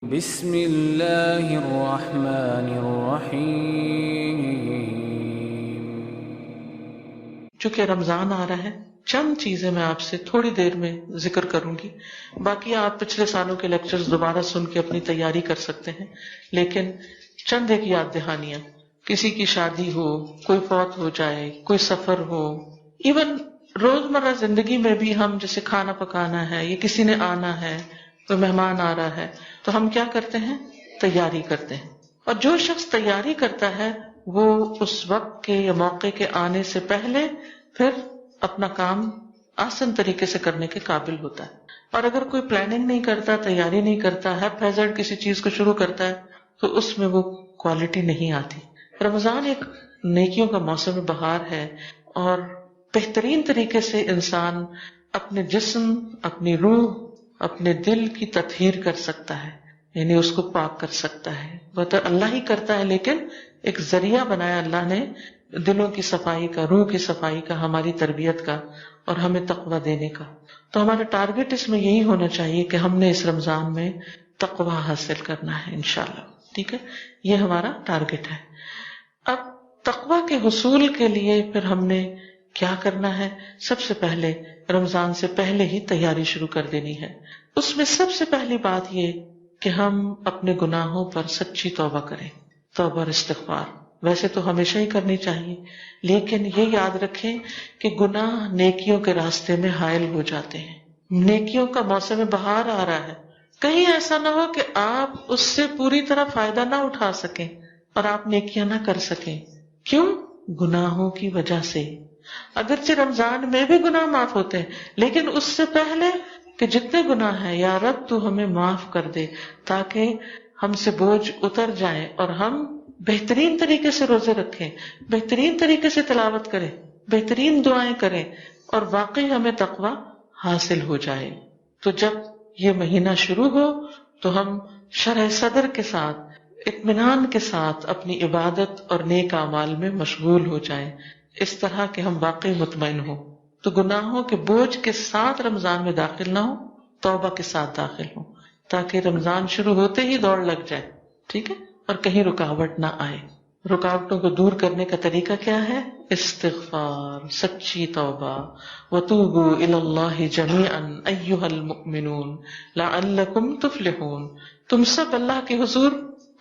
بسم اللہ الرحمن الرحیم۔ چونکہ رمضان آ رہا ہے، چند چیزیں میں آپ سے تھوڑی دیر میں ذکر کروں گی، باقی آپ پچھلے سالوں کے لیکچرز دوبارہ سن کے اپنی تیاری کر سکتے ہیں، لیکن چند ایک یاد دہانیاں، کسی کی شادی ہو، کوئی فوت ہو جائے، کوئی سفر ہو، ایون روزمرہ زندگی میں بھی ہم جیسے کھانا پکانا ہے یا کسی نے آنا ہے، کوئی مہمان آ رہا ہے، تو ہم کیا کرتے ہیں؟ تیاری کرتے ہیں۔ اور جو شخص تیاری کرتا ہے وہ اس وقت کے یا موقع کے آنے سے پہلے پھر اپنا کام آسان طریقے سے کرنے کے قابل ہوتا ہے۔ اور اگر کوئی پلاننگ نہیں کرتا، تیاری نہیں کرتا، ہیپ ہیزرڈ کسی چیز کو شروع کرتا ہے، تو اس میں وہ کوالٹی نہیں آتی۔ رمضان ایک نیکیوں کا موسم بہار ہے، اور بہترین طریقے سے انسان اپنے جسم، اپنی روح، اپنے دل کی تطہیر کر سکتا ہے، یعنی اس کو پاک کر سکتا ہے۔ وہ تو اللہ ہی کرتا ہے، لیکن ایک ذریعہ بنایا اللہ نے دلوں کی صفائی کا، روح کی صفائی کا، ہماری تربیت کا، اور ہمیں تقویٰ دینے کا۔ تو ہمارا ٹارگٹ اس میں یہی ہونا چاہیے کہ ہم نے اس رمضان میں تقویٰ حاصل کرنا ہے انشاءاللہ، ٹھیک ہے؟ یہ ہمارا ٹارگٹ ہے۔ اب تقویٰ کے حصول کے لیے پھر ہم نے کیا کرنا ہے؟ سب سے پہلے رمضان سے پہلے ہی تیاری شروع کر دینی ہے۔ اس میں سب سے پہلی بات یہ کہ ہم اپنے گناہوں پر سچی توبہ کریں، توبہ اور استغفار۔ ویسے تو ہمیشہ ہی کرنی چاہیے، لیکن یہ یاد رکھیں کہ گناہ نیکیوں کے راستے میں حائل ہو جاتے ہیں۔ نیکیوں کا موسم بہار آ رہا ہے، کہیں ایسا نہ ہو کہ آپ اس سے پوری طرح فائدہ نہ اٹھا سکیں اور آپ نیکیاں نہ کر سکیں۔ کیوں؟ گناہوں کی وجہ سے۔ اگرچہ رمضان میں بھی گناہ معاف ہوتے ہیں، لیکن اس سے پہلے کہ جتنے گناہ ہیں، یا رب تو ہمیں معاف کر دے، تاکہ ہم سے بوجھ اتر جائے اور ہم بہترین طریقے سے روزے رکھیں، بہترین طریقے سے تلاوت کریں، بہترین دعائیں کریں، اور واقعی ہمیں تقویٰ حاصل ہو جائے۔ تو جب یہ مہینہ شروع ہو تو ہم شرح صدر کے ساتھ، اطمینان کے ساتھ اپنی عبادت اور نیک اعمال میں مشغول ہو جائیں، اس طرح کہ ہم واقعی مطمئن ہوں۔ تو گناہوں کے بوجھ کے ساتھ رمضان میں داخل نہ ہو، توبہ کے ساتھ داخل ہوں، تاکہ رمضان شروع ہوتے ہی دوڑ لگ جائے، ٹھیک ہے؟ اور کہیں رکاوٹ نہ آئے۔ رکاوٹوں کو دور کرنے کا طریقہ کیا ہے؟ استغفار، سچی توبہ۔ وَتُوبُوا إِلَى اللَّهِ جَمِيعًا أَيُّهَا الْمُؤْمِنُونَ لَعَلَّكُمْ تُفْلِحُونَ۔ تم سب اللہ کے حضور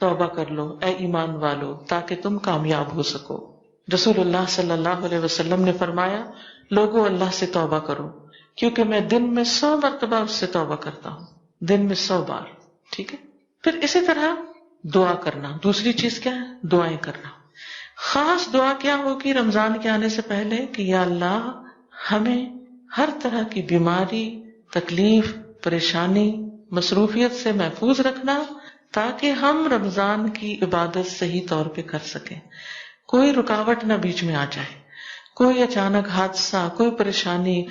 توبہ کر لو اے ایمان والو، تاکہ تم کامیاب ہو سکو۔ رسول اللہ صلی اللہ علیہ وسلم نے فرمایا، لوگوں اللہ سے توبہ کرو، کیونکہ میں دن میں 100 مرتبہ اس سے توبہ کرتا ہوں، دن میں 100 بار، ٹھیک ہے؟ پھر اسی طرح دعا کرنا، دوسری چیز کیا ہے؟ دعائیں کرنا۔ خاص دعا کیا ہوگی رمضان کے آنے سے پہلے؟ کہ یا اللہ ہمیں ہر طرح کی بیماری، تکلیف، پریشانی، مصروفیت سے محفوظ رکھنا، تاکہ ہم رمضان کی عبادت صحیح طور پہ کر سکیں، کوئی رکاوٹ نہ بیچ میں آ جائے، کوئی اچانک حادثہ، کوئی پریشانی،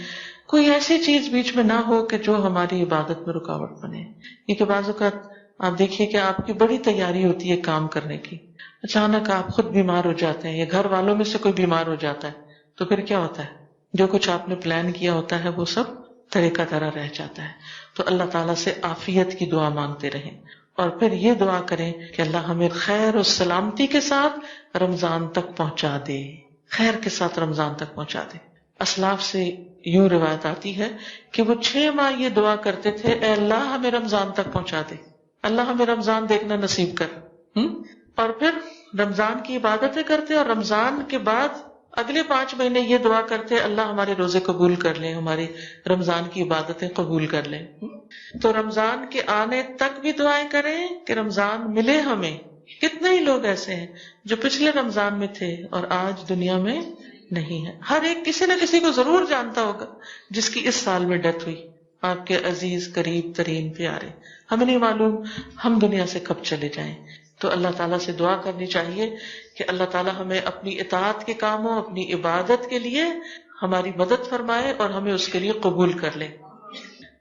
کوئی ایسی چیز بیچ میں نہ ہو کہ جو ہماری عبادت میں رکاوٹ بنے۔ کیونکہ بعض اوقات آپ دیکھیے کہ آپ کی بڑی تیاری ہوتی ہے کام کرنے کی، اچانک آپ خود بیمار ہو جاتے ہیں یا گھر والوں میں سے کوئی بیمار ہو جاتا ہے، تو پھر کیا ہوتا ہے؟ جو کچھ آپ نے پلان کیا ہوتا ہے وہ سب طریقہ طرح رہ جاتا ہے۔ تو اللہ تعالیٰ سے عافیت کی دعا مانگتے رہیں، اور پھر یہ دعا کریں کہ اللہ ہمیں خیر و سلامتی کے ساتھ رمضان تک پہنچا دے، خیر کے ساتھ رمضان تک پہنچا دے۔ اسلاف سے یوں روایت آتی ہے کہ وہ 6 ماہ یہ دعا کرتے تھے، اے اللہ ہمیں رمضان تک پہنچا دے، اللہ ہمیں رمضان دیکھنا نصیب کر۔ اور پھر رمضان کی عبادتیں کرتے، اور رمضان کے بعد اگلے 5 مہینے یہ دعا کرتے، اللہ ہمارے روزے قبول کر لیں، ہماری رمضان کی عبادتیں قبول کر لیں۔ تو رمضان کے آنے تک بھی دعائیں کریں کہ رمضان ملے ہمیں۔ کتنے ہی لوگ ایسے ہیں جو پچھلے رمضان میں تھے اور آج دنیا میں نہیں ہے۔ ہر ایک کسی نہ کسی کو ضرور جانتا ہوگا جس کی اس سال میں ڈیتھ ہوئی، آپ کے عزیز، قریب ترین پیارے۔ ہمیں نہیں معلوم ہم دنیا سے کب چلے جائیں۔ تو اللہ تعالیٰ سے دعا کرنی چاہیے کہ اللہ تعالیٰ ہمیں اپنی اطاعت کے کاموں، اپنی عبادت کے لیے ہماری مدد فرمائے اور ہمیں اس کے لیے قبول کر لے۔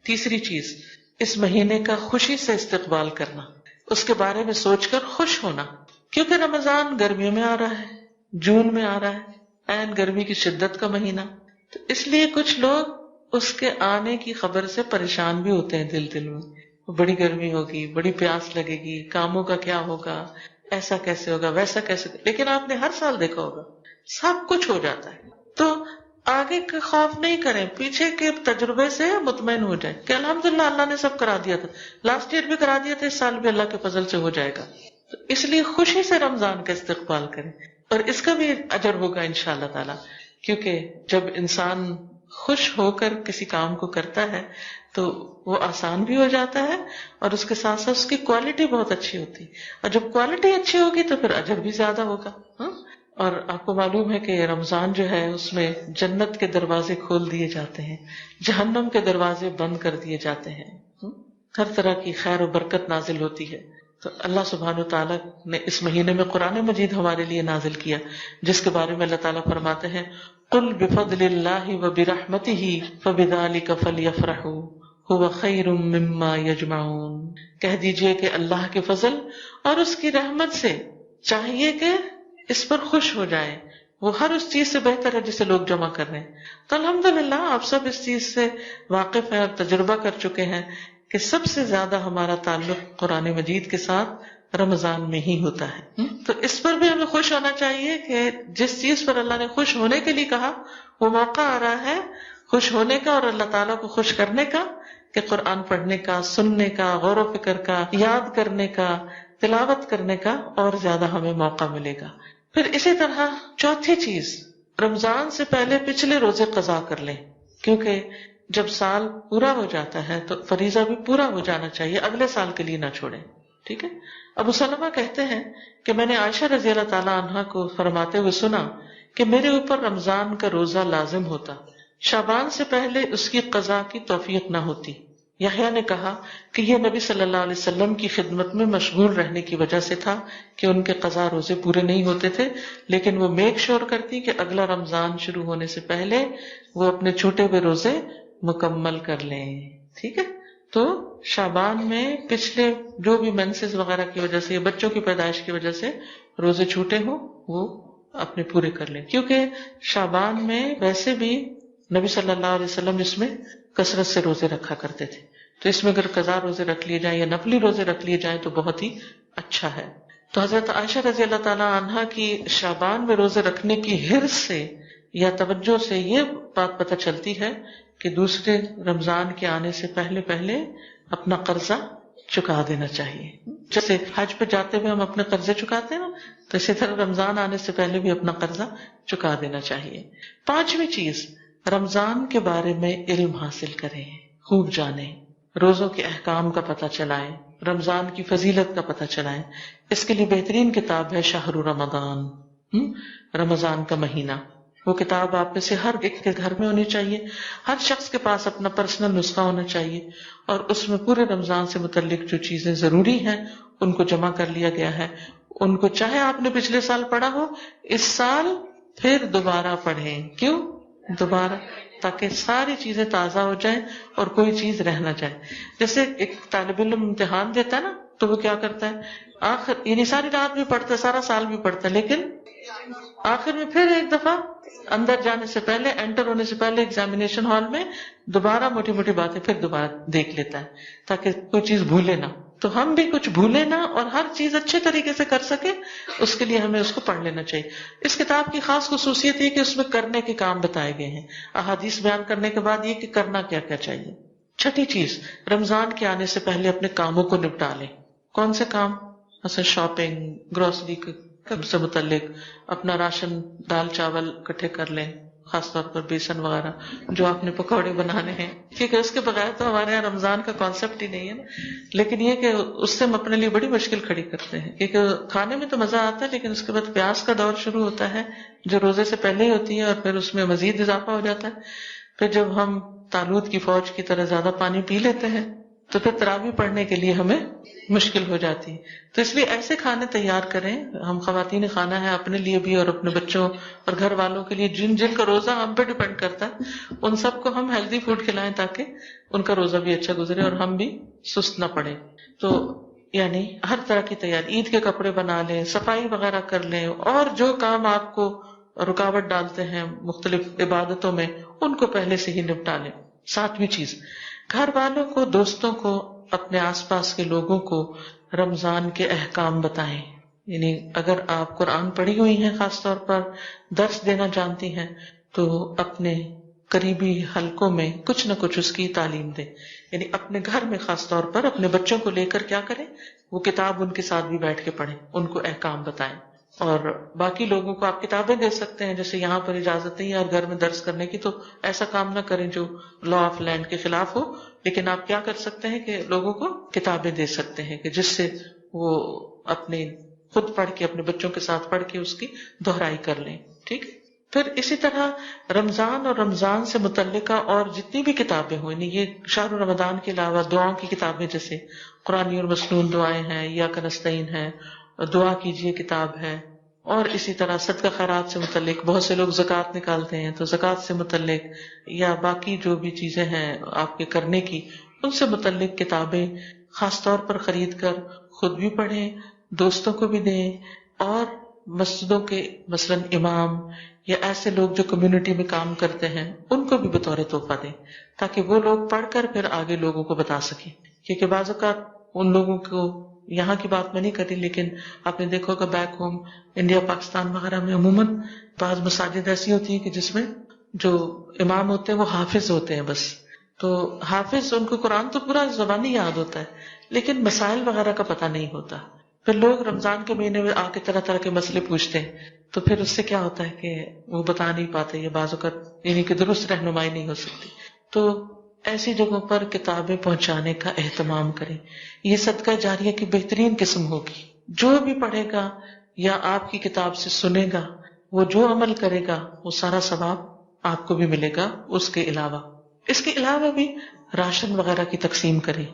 تیسری چیز، اس مہینے کا خوشی سے استقبال کرنا، اس کے بارے میں سوچ کر خوش ہونا، کیونکہ رمضان گرمیوں میں آ رہا ہے، جون میں آ رہا ہے، عین گرمی کی شدت کا مہینہ، تو اس لیے کچھ لوگ اس کے آنے کی خبر سے پریشان بھی ہوتے ہیں، دل میں بڑی گرمی ہوگی، بڑی پیاس لگے گی، کاموں کا کیا ہوگا، ایسا کیسے ہوگا، ویسا کیسے ہوگا. لیکن آپ نے ہر سال دیکھا ہوگا سب کچھ ہو جاتا ہے. تو آگے کا خوف نہیں کریں، پیچھے کے تجربے سے مطمئن ہو جائیں کہ الحمدللہ اللہ نے سب کرا دیا تھا، لاسٹ ایئر بھی کرا دیا تھا، اس سال بھی اللہ کے فضل سے ہو جائے گا. تو اس لیے خوشی سے رمضان کا استقبال کریں، اور اس کا بھی اجر ہوگا انشاءاللہ تعالی. کیونکہ جب انسان خوش ہو کر کسی کام کو کرتا ہے تو وہ آسان بھی ہو جاتا ہے، اور اس کے ساتھ ساتھ اس کی کوالٹی بہت اچھی ہوتی ہے، اور جب کوالٹی اچھی ہوگی تو پھر اجر بھی زیادہ ہوگا. اور آپ کو معلوم ہے کہ رمضان جو ہے اس میں جنت کے دروازے کھول دیے جاتے ہیں، جہنم کے دروازے بند کر دیے جاتے ہیں، ہر طرح کی خیر و برکت نازل ہوتی ہے. تو اللہ سبحانہ وتعالیٰ نے اس مہینے میں قرآن مجید ہمارے لیے نازل کیا، جس کے بارے میں اللہ تعالیٰ فرماتے ہیں قُلْ بِفَضْلِ اللَّهِ وَبِرَحْمَتِهِ فَبِذَلِكَ فَلْيَفْرَحُوا هُوَ خَيْرٌ مِّمَّا يَجْمَعُونَ. کہہ دیجئے کہ اللہ کے فضل اور اس کی رحمت سے چاہیے کہ اس پر خوش ہو جائیں، وہ ہر اس چیز سے بہتر ہے جسے لوگ جمع کر رہے ہیں. تو الحمدللہ آپ سب اس چیز سے واقف ہیں اور تجربہ کر چکے ہیں کہ سب سے زیادہ ہمارا تعلق قرآن مجید کے ساتھ رمضان میں ہی ہوتا ہے. تو اس پر بھی ہمیں خوش ہونا چاہیے کہ جس چیز پر اللہ نے خوش ہونے کے لیے کہا وہ موقع آ رہا ہے خوش ہونے کا اور اللہ تعالیٰ کو خوش کرنے کا، کہ قرآن پڑھنے کا، سننے کا، غور و فکر کا، یاد کرنے کا، تلاوت کرنے کا اور زیادہ ہمیں موقع ملے گا. پھر اسی طرح چوتھی چیز، رمضان سے پہلے پچھلے روزے قضا کر لیں، کیونکہ جب سال پورا ہو جاتا ہے تو فریضہ بھی پورا ہو جانا چاہیے، اگلے سال کے لیے نہ چھوڑیں. ٹھیک ہے. ابو سلمہ کہتے ہیں کہ میں نے عائشہ رضی اللہ تعالی عنہا کو فرماتے ہوئے سنا کہ میرے اوپر رمضان کا روزہ لازم ہوتا، شعبان سے پہلے اس کی قضا کی توفیق نہ ہوتی. یحییٰ نے کہا کہ یہ نبی صلی اللہ علیہ وسلم کی خدمت میں مشغول رہنے کی وجہ سے تھا کہ ان کے قضا روزے پورے نہیں ہوتے تھے، لیکن وہ میک شور کرتی کہ اگلا رمضان شروع ہونے سے پہلے وہ اپنے چھوٹے ہوئے روزے مکمل کر لیں. ٹھیک ہے. تو شعبان میں پچھلے جو بھی منسز وغیرہ کی وجہ سے یا بچوں کی پیدائش کی وجہ سے روزے چھوٹے ہوں وہ اپنے پورے کر لیں، کیونکہ شعبان میں ویسے بھی نبی صلی اللہ علیہ وسلم اس میں کثرت سے روزے رکھا کرتے تھے. تو اس میں اگر قضا روزے رکھ لیے جائیں یا نفلی روزے رکھ لیے جائیں تو بہت ہی اچھا ہے. تو حضرت عائشہ رضی اللہ تعالی عنہا کی شعبان میں روزے رکھنے کی حرص سے یا توجہ سے یہ بات پتہ چلتی ہے کہ دوسرے رمضان کے آنے سے پہلے پہلے اپنا قرضہ چکا دینا چاہیے. جیسے حج پہ جاتے ہوئے ہم اپنے قرضے چکاتے ہیں نا، تو اسی طرح رمضان آنے سے پہلے بھی اپنا قرضہ چکا دینا چاہیے. پانچویں چیز، رمضان کے بارے میں علم حاصل کریں، خوب جانیں، روزوں کے احکام کا پتہ چلائیں، رمضان کی فضیلت کا پتہ چلائیں. اس کے لیے بہترین کتاب ہے شہر رمضان، رمضان کا مہینہ. وہ کتاب آپ میں سے ہر ایک کے گھر میں ہونی چاہیے، ہر شخص کے پاس اپنا پرسنل نسخہ ہونا چاہیے، اور اس میں پورے رمضان سے متعلق جو چیزیں ضروری ہیں ان کو جمع کر لیا گیا ہے. ان کو چاہے آپ نے پچھلے سال پڑھا ہو، اس سال پھر دوبارہ پڑھیں. کیوں دوبارہ؟ تاکہ ساری چیزیں تازہ ہو جائیں اور کوئی چیز رہ نہ جائے. جیسے ایک طالب علم امتحان دیتا ہے نا تو وہ کیا کرتا ہے، آخر یعنی ساری رات بھی پڑھتا ہے، سارا سال بھی پڑھتا ہے، لیکن آخر میں پھر ایک دفعہ اندر جانے سے پہلے، انٹر ہونے سے پہلے ایگزامینیشن ہال میں دوبارہ موٹی موٹی باتیں پھر دوبارہ دیکھ لیتا ہے تاکہ کوئی چیز بھولے نہ. تو ہم بھی کچھ بھولے نہ اور ہر چیز اچھے طریقے سے کر سکے، اس کے لیے ہمیں اس کو پڑھ لینا چاہیے. اس کتاب کی خاص خصوصیت یہ کہ اس میں کرنے کے کام بتائے گئے ہیں، احادیث بیان کرنے کے بعد یہ کہ کرنا کیا کیا چاہیے. چھٹی چیز، رمضان کے آنے سے پہلے اپنے کاموں کو نپٹا لیں. کون سے کام؟ مثلا شاپنگ، گروسری سے متعلق، اپنا راشن دال چاول اکٹھے کر لیں، خاص طور پر بیسن وغیرہ جو آپ نے پکوڑے بنانے ہیں، کیونکہ اس کے بغیر تو ہمارے یہاں رمضان کا کانسیپٹ ہی نہیں ہے نا. لیکن یہ کہ اس سے ہم اپنے لیے بڑی مشکل کھڑی کرتے ہیں، کیونکہ کھانے میں تو مزہ آتا ہے لیکن اس کے بعد پیاس کا دور شروع ہوتا ہے جو روزے سے پہلے ہی ہوتی ہے، اور پھر اس میں مزید اضافہ ہو جاتا ہے. پھر جب ہم طالوت کی فوج کی طرح زیادہ پانی پی لیتے ہیں تو پھر تراویح پڑھنے کے لیے ہمیں مشکل ہو جاتی ہے. تو اس لیے ایسے کھانے تیار کریں، ہم خواتین خانہ ہیں اپنے لیے بھی اور اپنے بچوں اور گھر والوں کے لیے، جن کا روزہ ہم پہ ڈیپینڈ کرتا ہے ان سب کو ہم ہیلدی فوڈ کھلائیں تاکہ ان کا روزہ بھی اچھا گزرے اور ہم بھی سست نہ پڑے. تو یعنی ہر طرح کی تیاری، عید کے کپڑے بنا لیں، صفائی وغیرہ کر لیں، اور جو کام آپ کو رکاوٹ ڈالتے ہیں مختلف عبادتوں میں ان کو پہلے سے ہی نپٹا لیں. ساتویں چیز، گھر والوں کو، دوستوں کو اپنے آس پاس کے لوگوں کو رمضان کے احکام بتائیں. یعنی اگر آپ قرآن پڑھی ہوئی ہیں، خاص طور پر درس دینا جانتی ہیں، تو اپنے قریبی حلقوں میں کچھ نہ کچھ اس کی تعلیم دیں. یعنی اپنے گھر میں خاص طور پر اپنے بچوں کو لے کر کیا کریں، وہ کتاب ان کے ساتھ بھی بیٹھ کے پڑھیں، ان کو احکام بتائیں. اور باقی لوگوں کو آپ کتابیں دے سکتے ہیں، جیسے یہاں پر اجازت نہیں ہے اور گھر میں درس کرنے کی، تو ایسا کام نہ کریں جو لا آف لینڈ کے خلاف ہو. لیکن آپ کیا کر سکتے ہیں کہ لوگوں کو کتابیں دے سکتے ہیں کہ جس سے وہ اپنے خود پڑھ کے اپنے بچوں کے ساتھ پڑھ کے اس کی دہرائی کر لیں. ٹھیک ہے. پھر اسی طرح رمضان اور رمضان سے متعلقہ اور جتنی بھی کتابیں ہوں، یعنی یہ شہر رمضان کے علاوہ دعاؤں کی کتابیں جیسے قرآنی اور مسنون دعائیں ہیں، یا کنستین ہے، دعا کیجئے کتاب ہے، اور اسی طرح صدقہ خیرات سے متعلق بہت سے لوگ زکوٰۃ نکالتے ہیں، تو زکوٰۃ سے متعلق یا باقی جو بھی چیزیں ہیں آپ کے کرنے کی، ان سے متعلق کتابیں خاص طور پر خرید کر خود بھی پڑھیں، دوستوں کو بھی دیں، اور مسجدوں کے مثلا امام یا ایسے لوگ جو کمیونٹی میں کام کرتے ہیں ان کو بھی بطور تحفہ دیں، تاکہ وہ لوگ پڑھ کر پھر آگے لوگوں کو بتا سکیں. کیونکہ بعض اوقات ان لوگوں کو، یہاں کی بات میں نہیں کر رہی، لیکن آپ نے دیکھا ہوگا بیک ہوم انڈیا پاکستان وغیرہ میں عموماً بعض مساجد ایسی ہوتی ہیں کہ جس میں جو امام ہوتے ہیں وہ حافظ ہوتے ہیں بس. تو حافظ ان کو قرآن تو پورا زبانی یاد ہوتا ہے لیکن مسائل وغیرہ کا پتہ نہیں ہوتا. پھر لوگ رمضان کے مہینے میں آ کے طرح طرح کے مسئلے پوچھتے ہیں، تو پھر اس سے کیا ہوتا ہے کہ وہ بتا نہیں پاتے، یا بعض اوقات یعنی کہ درست رہنمائی نہیں ہو سکتی. تو ایسی جگہوں پر کتابیں پہنچانے کا اہتمام کریں. یہ صدقہ جاریہ کی بہترین قسم ہوگی. جو بھی پڑھے گا یا آپ کی کتاب سے سنے گا، وہ جو عمل کرے گا وہ سارا ثواب آپ کو بھی ملے گا. اس کے علاوہ بھی راشن وغیرہ کی تقسیم کریں.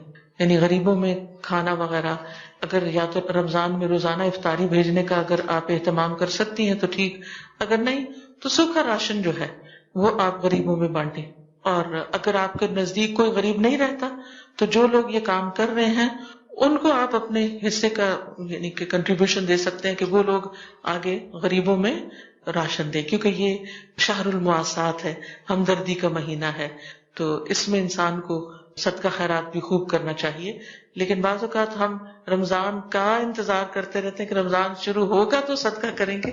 یعنی غریبوں میں کھانا وغیرہ، اگر یا تو رمضان میں روزانہ افطاری بھیجنے کا اگر آپ اہتمام کر سکتی ہیں تو ٹھیک، اگر نہیں تو سوکھا راشن جو ہے وہ آپ غریبوں میں بانٹیں. اور اگر آپ کے نزدیک کوئی غریب نہیں رہتا تو جو لوگ یہ کام کر رہے ہیں ان کو آپ اپنے حصے کا یعنی کہ کنٹریبیوشن دے سکتے ہیں کہ وہ لوگ آگے غریبوں میں راشن دیں. کیونکہ یہ شہر المواسات ہے، ہمدردی کا مہینہ ہے، تو اس میں انسان کو صدقہ خیرات بھی خوب کرنا چاہیے. لیکن بعض اوقات ہم رمضان کا انتظار کرتے رہتے ہیں کہ رمضان شروع ہوگا تو صدقہ کریں گے.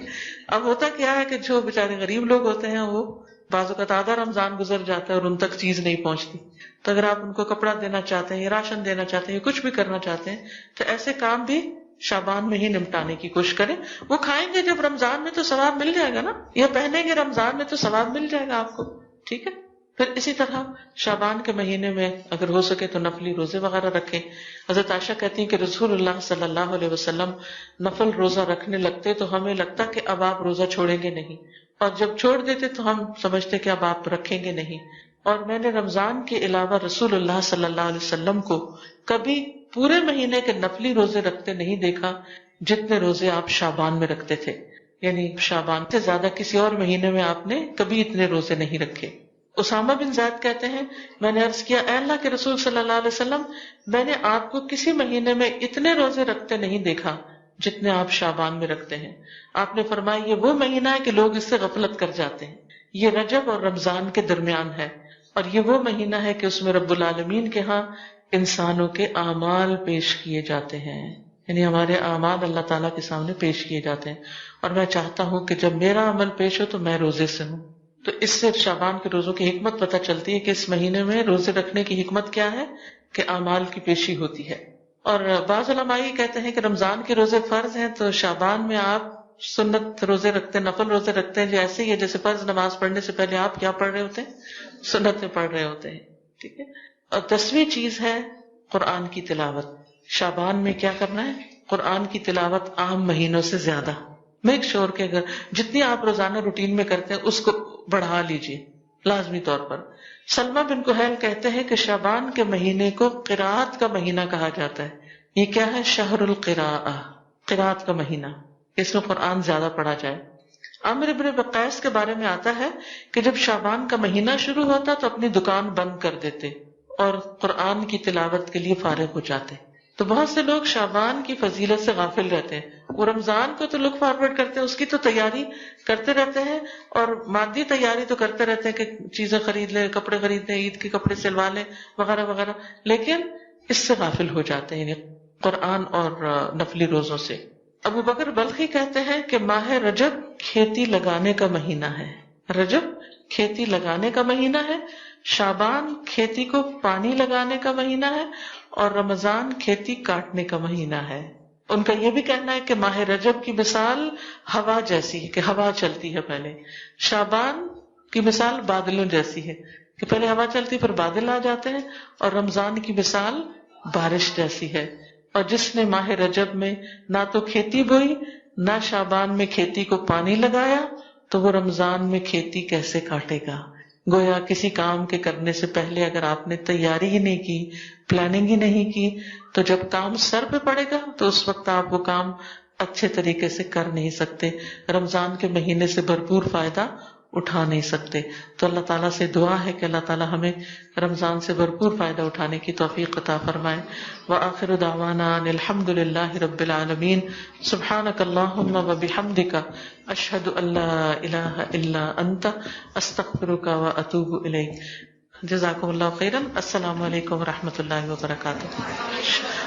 اب ہوتا کیا ہے کہ جو بیچارے غریب لوگ ہوتے ہیں وہ بعض اوقات آدھا رمضان گزر جاتا ہے اور ان تک چیز نہیں پہنچتی. تو اگر آپ ان کو کپڑا دینا چاہتے ہیں یا راشن دینا چاہتے ہیں یا کچھ بھی کرنا چاہتے ہیں تو ایسے کام بھی شعبان میں ہی نمٹانے کی کوشش کریں. وہ کھائیں گے جب رمضان میں تو ثواب مل جائے گا نا، یا پہنیں گے رمضان میں تو ثواب مل جائے گا آپ کو. ٹھیک ہے. پھر اسی طرح شعبان کے مہینے میں اگر ہو سکے تو نفلی روزے وغیرہ رکھیں. حضرت عائشہ کہتی ہیں کہ رسول اللہ صلی اللہ علیہ وسلم نفل روزہ رکھنے لگتے تو ہمیں لگتا کہ اب آپ روزہ چھوڑیں گے نہیں، اور جب چھوڑ دیتے تو ہم سمجھتے کہ اب آپ رکھیں گے نہیں. اور میں نے رمضان کے علاوہ رسول اللہ صلی اللہ علیہ وسلم کو کبھی پورے مہینے کے نفلی روزے رکھتے نہیں دیکھا جتنے روزے آپ شعبان میں رکھتے تھے. یعنی شعبان سے زیادہ کسی اور مہینے میں آپ نے کبھی اتنے روزے نہیں رکھے. اسامہ بن زید کہتے ہیں میں نے عرض کیا اے اللہ کے رسول صلی اللہ علیہ وسلم، میں نے آپ کو کسی مہینے میں اتنے روزے رکھتے نہیں دیکھا جتنے آپ شعبان میں رکھتے ہیں. آپ نے فرمایا یہ وہ مہینہ ہے کہ لوگ اس سے غفلت کر جاتے ہیں. یہ رجب اور رمضان کے درمیان ہے، اور یہ وہ مہینہ ہے کہ اس میں رب العالمین کے ہاں انسانوں کے اعمال پیش کیے جاتے ہیں. یعنی ہمارے اعمال اللہ تعالیٰ کے سامنے پیش کیے جاتے ہیں، اور میں چاہتا ہوں کہ جب میرا عمل پیش ہو تو میں روزے سے ہوں. تو اس سے شعبان کے روزوں کی حکمت پتہ چلتی ہے کہ اس مہینے میں روزے رکھنے کی حکمت کیا ہے کہ اعمال کی پیشی ہوتی ہے. اور بعض علماء یہ کہتے ہیں کہ رمضان کے روزے فرض ہیں تو شعبان میں آپ سنت روزے رکھتے ہیں، نفل روزے رکھتے ہیں، جو ایسے ہی ہے جیسے فرض نماز پڑھنے سے پہلے آپ کیا پڑھ رہے ہوتے ہیں، سنتیں پڑھ رہے ہوتے ہیں. ٹھیک ہے. اور 10ویں چیز ہے قرآن کی تلاوت. شعبان میں کیا کرنا ہے؟ قرآن کی تلاوت عام مہینوں سے زیادہ میک شور کہ اگر جتنی آپ روزانہ روٹین میں کرتے ہیں اس کو بڑھا لیجیے لازمی طور پر. سلمہ بن کہیل کہتے ہیں کہ شعبان کے مہینے کو قرات کا مہینہ کہا جاتا ہے. یہ کیا ہے؟ شہر القراءہ، قرات کا مہینہ، اس میں قرآن زیادہ پڑھا جائے. عامر ابن وقاص کے بارے میں آتا ہے کہ جب شعبان کا مہینہ شروع ہوتا تو اپنی دکان بند کر دیتے اور قرآن کی تلاوت کے لیے فارغ ہو جاتے. تو بہت سے لوگ شعبان کی فضیلت سے غافل رہتے ہیں. وہ رمضان کو تو لک فارورڈ کرتے ہیں، اس کی تو تیاری کرتے رہتے ہیں اور مادی تیاری تو کرتے رہتے ہیں کہ چیزیں خرید لیں، کپڑے خرید لیں، عید کے کپڑے سلوا لیں وغیرہ وغیرہ، لیکن اس سے غافل ہو جاتے ہیں، یعنی قرآن اور نفلی روزوں سے۔ ابو بکر بلخی کہتے ہیں کہ ماہ رجب کھیتی لگانے کا مہینہ ہے، رجب کھیتی لگانے کا مہینہ ہے، شعبان کھیتی کو پانی لگانے کا مہینہ ہے، اور رمضان کھیتی کاٹنے کا مہینہ ہے۔ ان کا یہ بھی کہنا ہے کہ ماہ رجب کی مثال ہوا جیسی ہے کہ ہوا چلتی ہے پہلے، شعبان کی مثال بادلوں جیسی ہے کہ پہلے ہوا چلتی پھر بادل آ جاتے ہیں، اور رمضان کی مثال بارش جیسی ہے۔ اور جس نے ماہ رجب میں نہ تو کھیتی بوئی نہ شعبان میں کھیتی کو پانی لگایا تو وہ رمضان میں کھیتی کیسے کاٹے گا؟ گویا کسی کام کے کرنے سے پہلے اگر آپ نے تیاری ہی نہیں کی، پلاننگ ہی نہیں کی، تو جب کام سر پہ پڑے گا تو اس وقت آپ وہ کام اچھے طریقے سے کر نہیں سکتے، رمضان کے مہینے سے بھرپور فائدہ اٹھا نہیں سکتے۔ تو اللہ تعالیٰ سے دعا ہے کہ اللہ تعالیٰ ہمیں رمضان سے بھرپور فائدہ اٹھانے کی توفیق عطا فرمائے۔ وآخر دعوانا ان الحمد للہ رب العالمین، سبحانک اللہم وبحمدک، اشہد ان لا الہ الا انت، استغفرک واتوب الیک۔ جزاکم اللہ خیرا۔ السلام علیکم ورحمۃ اللہ وبرکاتہ۔